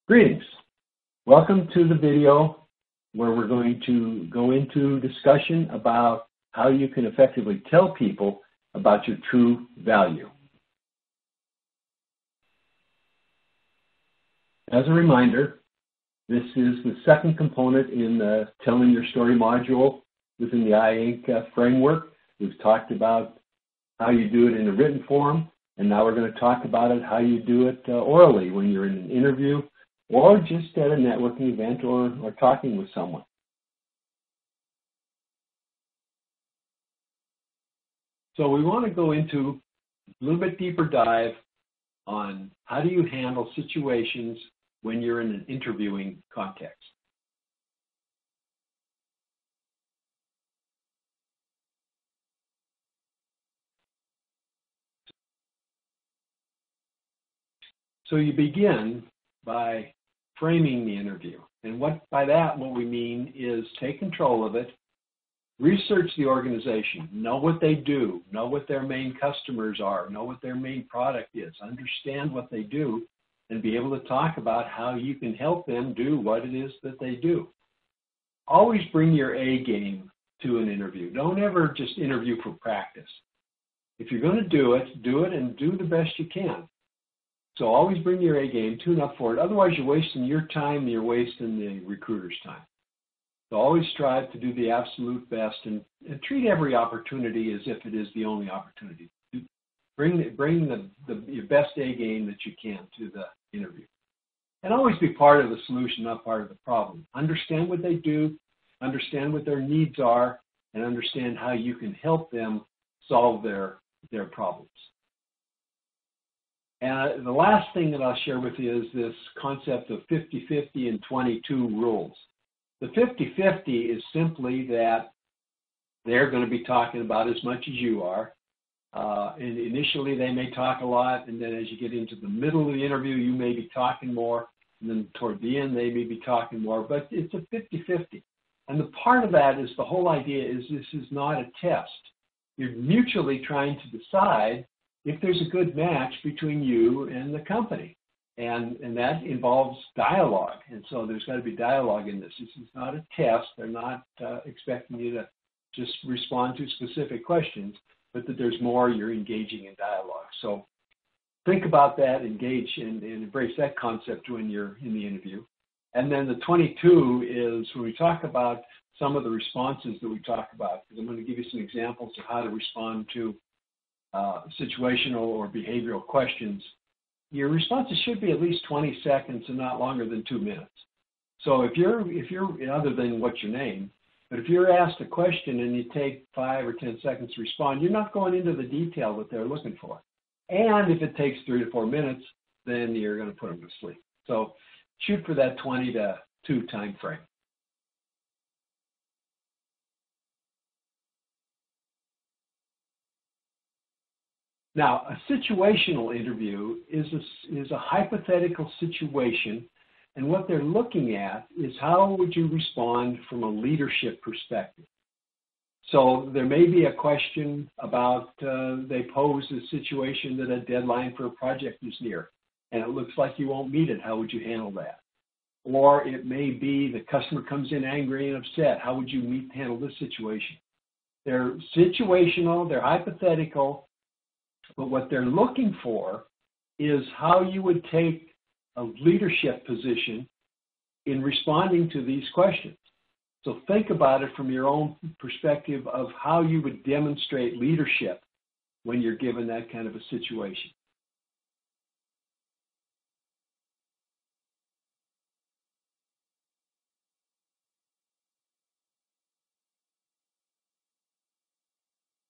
Greetings. Welcome to the video where we're going to go into discussion about how you can effectively tell people about your true value. As a reminder, this is the second component in the Telling Your Story module within the iInc framework. We've talked about how you do it in a written form, and now we're going to talk about it, how you do it orally when you're in an interview or just at a networking event or talking with someone. So we want to go into a little bit deeper dive on how do you handle situations when you're in an interviewing context. So you begin by framing the interview. And by that, what we mean is take control of it, research the organization, know what they do, know what their main customers are, know what their main product is, understand what they do, and be able to talk about how you can help them do what it is that they do. Always bring your A game to an interview. Don't ever just interview for practice. If you're going to do it and do the best you can. So always bring your A game, tune up for it. Otherwise, you're wasting your time and you're wasting the recruiter's time. So always strive to do the absolute best and treat every opportunity as if it is the only opportunity. Bring your best A game that you can to the interview. And always be part of the solution, not part of the problem. Understand what they do, understand what their needs are, and understand how you can help them solve their problems. And the last thing that I'll share with you is this concept of 50-50 and 22 rules. The 50-50 is simply that they're going to be talking about as much as you are. And initially, they may talk a lot, and then as you get into the middle of the interview, you may be talking more, and then toward the end, they may be talking more, but it's a 50-50. And the part of that is the whole idea is this is not a test. You're mutually trying to decide if there's a good match between you and the company. And that involves dialogue. And so there's got to be dialogue in this. This is not a test. They're not expecting you to just respond to specific questions, but that there's more, you're engaging in dialogue. So think about that, engage, and embrace that concept when you're in the interview. And then the 22 is when we talk about some of the responses that we talk about, because I'm going to give you some examples of how to respond to situational or behavioral questions. Your responses should be at least 20 seconds and not longer than 2 minutes. So if you're other than what's your name, but if you're asked a question and you take 5 or 10 seconds to respond, you're not going into the detail that they're looking for. And if it takes 3 to 4 minutes, then you're going to put them to sleep. So shoot for that 20 to 2 time frame. Now, a situational interview is a hypothetical situation, and what they're looking at is how would you respond from a leadership perspective. So there may be a question about they pose a situation that a deadline for a project is near, and it looks like you won't meet it. How would you handle that? Or it may be the customer comes in angry and upset. How would you handle this situation? They're situational, they're hypothetical, but what they're looking for is how you would take a leadership position in responding to these questions. So think about it from your own perspective of how you would demonstrate leadership when you're given that kind of a situation.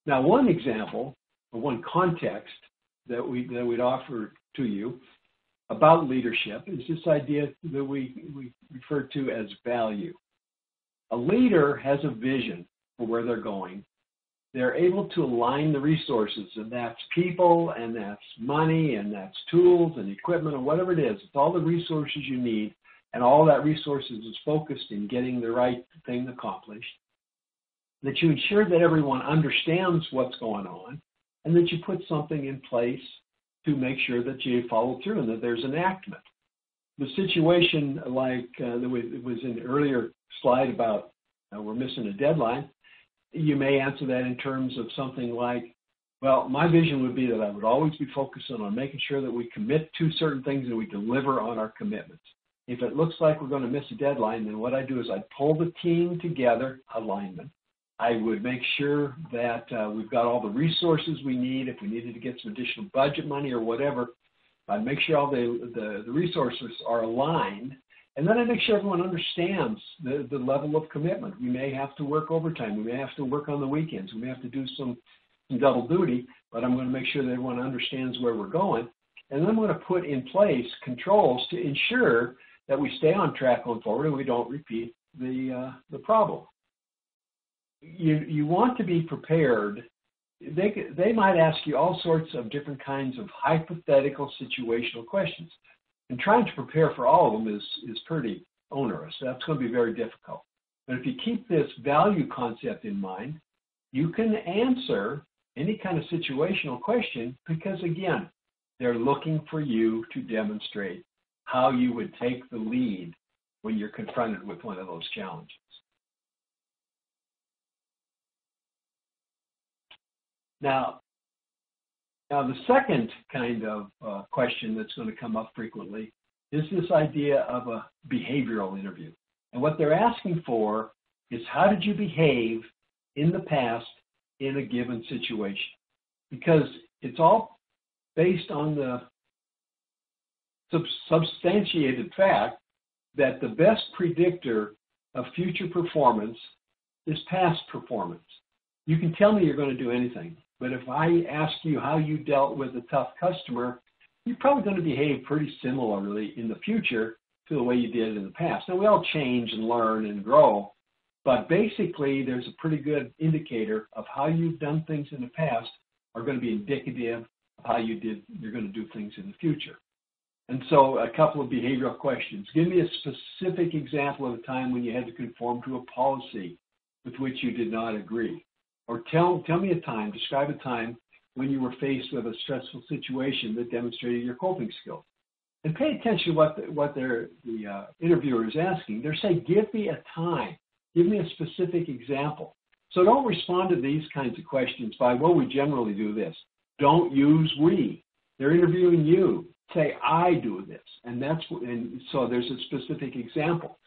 Now, one example, or one context that we'd offer to you about leadership is this idea that we refer to as value. A leader has a vision for where they're going. They're able to align the resources, and that's people, and that's money, and that's tools and equipment, or whatever it is. It's all the resources you need, and all that resources is focused in getting the right thing accomplished. That you ensure that everyone understands what's going on, and that you put something in place to make sure that you follow through and that there's enactment. the situation like that was in the earlier slide about we're missing a deadline, you may answer that in terms of something like, well, my vision would be that I would always be focusing on making sure that we commit to certain things and we deliver on our commitments. If it looks like we're going to miss a deadline, then what I do is I pull the team together, alignment. I would make sure that we've got all the resources we need. If we needed to get some additional budget money or whatever, I'd make sure all the resources are aligned. And then I make sure everyone understands the level of commitment. We may have to work overtime. We may have to work on the weekends. We may have to do some double duty, but I'm going to make sure that everyone understands where we're going. And then I'm going to put in place controls to ensure that we stay on track going forward and we don't repeat the problem. You want to be prepared. They might ask you all sorts of different kinds of hypothetical situational questions. And trying to prepare for all of them is pretty onerous. That's going to be very difficult. But if you keep this value concept in mind, you can answer any kind of situational question because, again, they're looking for you to demonstrate how you would take the lead when you're confronted with one of those challenges. Now the second kind of question that's going to come up frequently is this idea of a behavioral interview. And what they're asking for is how did you behave in the past in a given situation? Because it's all based on the substantiated fact that the best predictor of future performance is past performance. You can tell me you're going to do anything, but if I ask you how you dealt with a tough customer, you're probably going to behave pretty similarly in the future to the way you did in the past. Now, we all change and learn and grow, but basically there's a pretty good indicator of how you've done things in the past are going to be indicative of how you're going to do things in the future. And so a couple of behavioral questions. Give me a specific example of a time when you had to conform to a policy with which you did not agree. Or tell me a time, describe a time when you were faced with a stressful situation that demonstrated your coping skills. And pay attention to what the interviewer is asking. They're saying, give me a time. Give me a specific example. So don't respond to these kinds of questions by, well, we generally do this. Don't use we. They're interviewing you. Say, I do this. And so there's a specific example.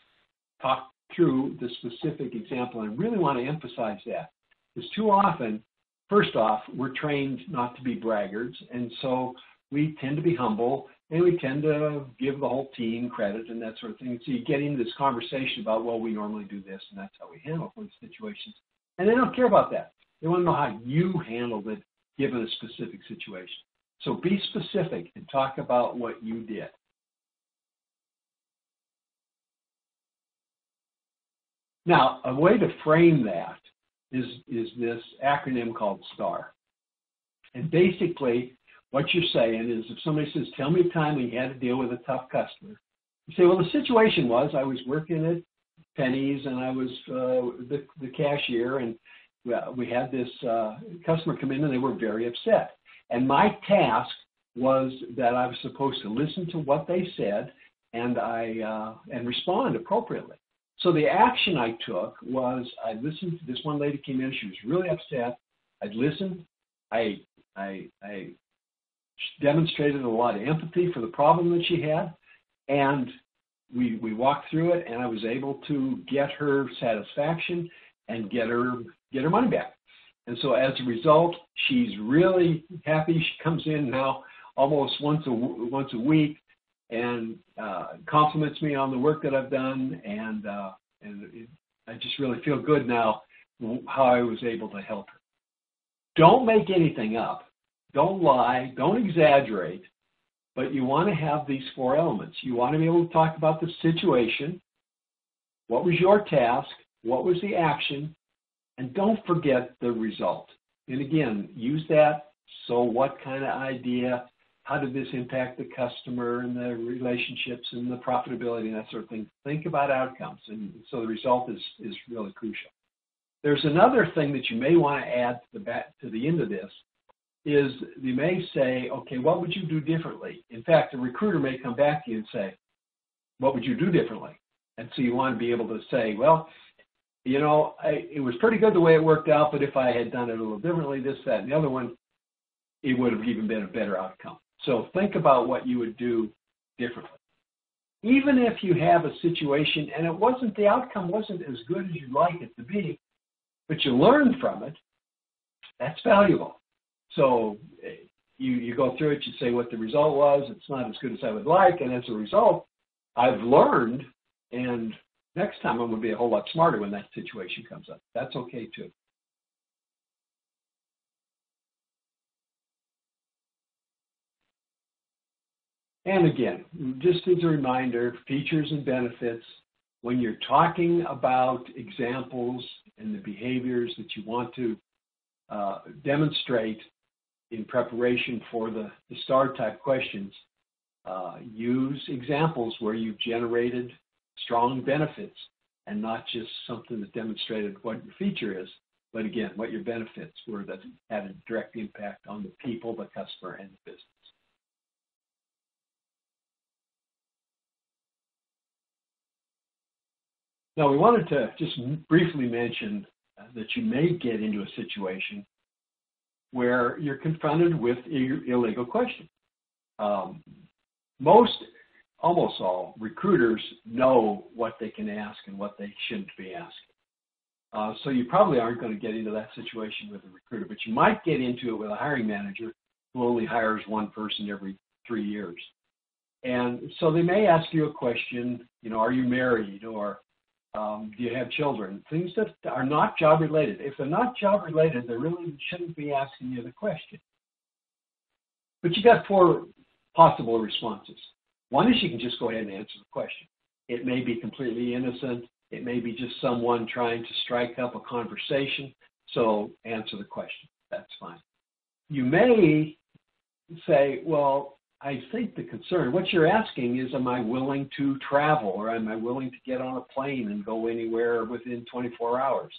Talk through the specific example. And I really want to emphasize that. Because too often, first off, we're trained not to be braggarts. And so we tend to be humble and we tend to give the whole team credit and that sort of thing. So you get into this conversation about, well, we normally do this and that's how we handle these situations. And they don't care about that. They want to know how you handled it given a specific situation. So be specific and talk about what you did. Now, a way to frame that is this acronym called STAR. And basically, what you're saying is if somebody says, tell me a time when you had to deal with a tough customer, you say, well, the situation was I was working at Penny's and I was the cashier, and we had this customer come in and they were very upset. And my task was that I was supposed to listen to what they said and respond appropriately. So the action I took was I listened to this one lady came in. She was really upset. I'd listened. I demonstrated a lot of empathy for the problem that she had, and we walked through it, and I was able to get her satisfaction and get her money back. And so as a result, she's really happy. She comes in now almost once a week and compliments me on the work that I've done, and I just really feel good now how I was able to help her. Don't make anything up. Don't lie. Don't exaggerate. But you want to have these four elements. You want to be able to talk about the situation. What was your task? What was the action? And don't forget the result. And again, use that. So what kind of idea? How did this impact the customer and the relationships and the profitability and that sort of thing? Think about outcomes. And so the result is really crucial. There's another thing that you may want to add to the end of this is you may say, okay, what would you do differently? In fact, the recruiter may come back to you and say, what would you do differently? And so you want to be able to say, well, it was pretty good the way it worked out, but if I had done it a little differently, this, that, and the other one, it would have even been a better outcome. So think about what you would do differently. Even if you have a situation and the outcome wasn't as good as you'd like it to be, but you learned from it, that's valuable. So you go through it, you say what the result was, it's not as good as I would like, and as a result, I've learned, and next time I'm going to be a whole lot smarter when that situation comes up. That's okay too. And again, just as a reminder, features and benefits, when you're talking about examples and the behaviors that you want to demonstrate in preparation for the STAR type questions, use examples where you've generated strong benefits and not just something that demonstrated what your feature is, but again, what your benefits were that had a direct impact on the people, the customer, and the business. Now, we wanted to just briefly mention that you may get into a situation where you're confronted with illegal questions. Almost all recruiters know what they can ask and what they shouldn't be asking. So you probably aren't going to get into that situation with a recruiter, but you might get into it with a hiring manager who only hires one person every 3 years. And so they may ask you a question, are you married, or do you have children? Things that are not job related. If they're not job related, they really shouldn't be asking you the question. But you got 4 possible responses. One is you can just go ahead and answer the question. It may be completely innocent. It may be just someone trying to strike up a conversation. So answer the question. That's fine. You may say, well, I think the concern, what you're asking is, am I willing to travel, or am I willing to get on a plane and go anywhere within 24 hours?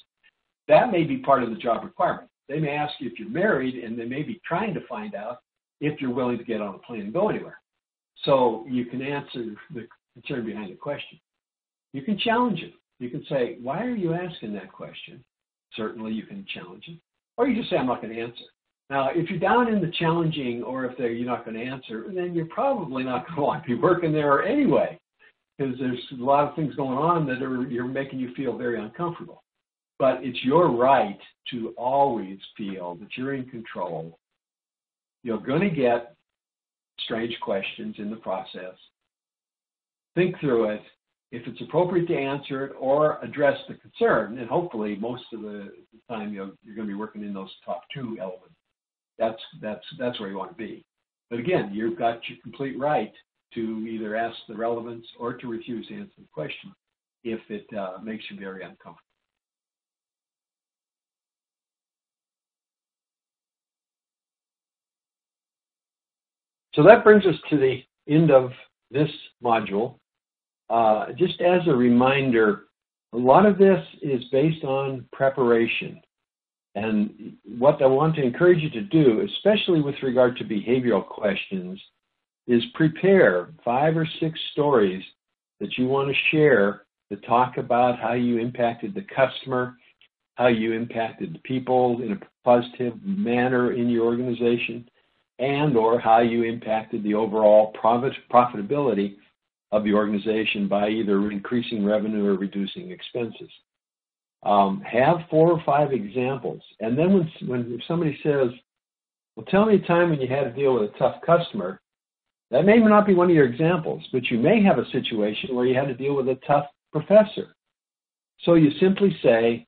That may be part of the job requirement. They may ask you if you're married, and they may be trying to find out if you're willing to get on a plane and go anywhere. So you can answer the concern behind the question. You can challenge it. You can say, why are you asking that question? Certainly you can challenge it. Or you just say, I'm not going to answer. Now, if you're down in the challenging, or if you're not going to answer, then you're probably not going to want to be working there anyway, because there's a lot of things going on that you're making you feel very uncomfortable. But it's your right to always feel that you're in control. You're going to get strange questions in the process. Think through it. If it's appropriate to answer it or address the concern, and hopefully most of the time you're going to be working in those top 2 elements. That's where you want to be. But again, you've got your complete right to either ask the relevance or to refuse to answer the question if it makes you very uncomfortable. So that brings us to the end of this module. Just as a reminder, a lot of this is based on preparation. And what I want to encourage you to do, especially with regard to behavioral questions, is prepare 5 or 6 stories that you want to share to talk about how you impacted the customer, how you impacted the people in a positive manner in your organization, and or how you impacted the overall profitability of the organization by either increasing revenue or reducing expenses. Have 4 or 5 examples. And then when somebody says, well, tell me a time when you had to deal with a tough customer, that may not be one of your examples, but you may have a situation where you had to deal with a tough professor. So you simply say,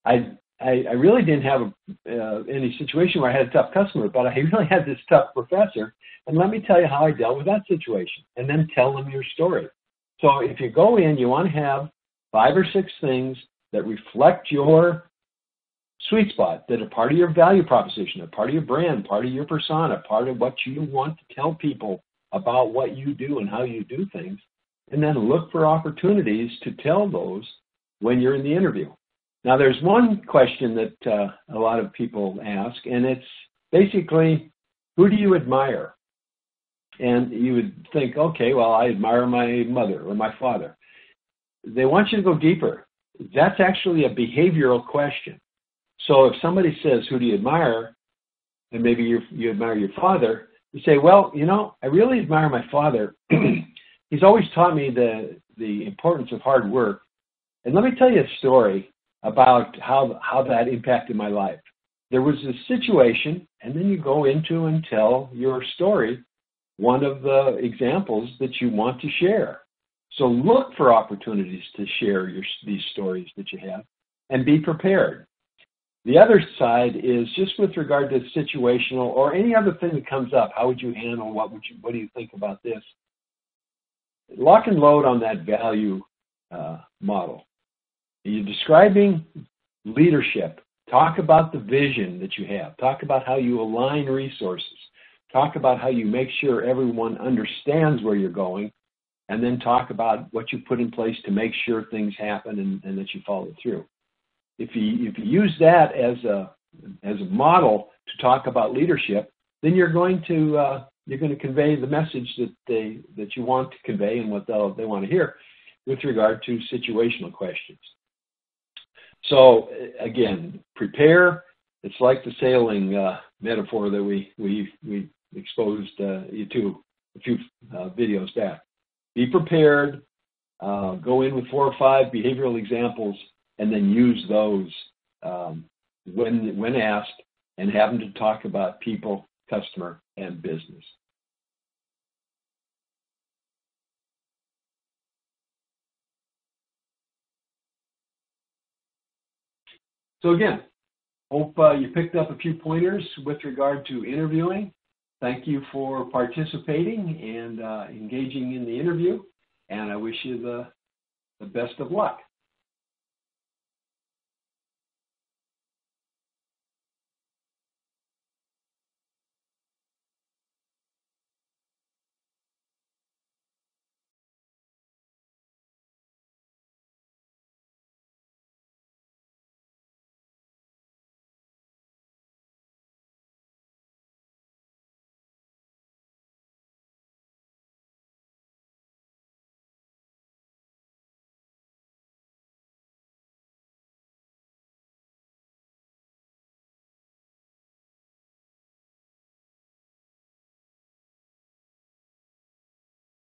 I really didn't have any situation where I had a tough customer, but I really had this tough professor, and let me tell you how I dealt with that situation, and then tell them your story. So if you go in, you want to have 5 or 6 things that reflect your sweet spot, that are part of your value proposition, a part of your brand, part of your persona, part of what you want to tell people about what you do and how you do things, and then look for opportunities to tell those when you're in the interview. Now, there's one question that a lot of people ask, and it's basically, who do you admire? And you would think, okay, well, I admire my mother or my father. They want you to go deeper. That's actually a behavioral question. So if somebody says, who do you admire? And maybe you admire your father, you say, well, I really admire my father. He's always taught me the importance of hard work. And let me tell you a story about how that impacted my life. There was a situation, and then you go into and tell your story, one of the examples that you want to share. So look for opportunities to share these stories that you have and be prepared. The other side is just with regard to situational or any other thing that comes up. How would you handle? What do you think about this? Lock and load on that value model. You're describing leadership. Talk about the vision that you have. Talk about how you align resources. Talk about how you make sure everyone understands where you're going, and then talk about what you put in place to make sure things happen and that you follow through. If you use that as a model to talk about leadership, then you're going to convey the message that you want to convey and what they want to hear with regard to situational questions. So again, prepare. It's like the sailing metaphor that we exposed you to a few videos back. Be prepared. Go in with 4 or 5 behavioral examples, and then use those when asked, and have them to talk about people, customer, and business. So again, hope you picked up a few pointers with regard to interviewing. Thank you for participating and engaging in the interview, and I wish you the best of luck.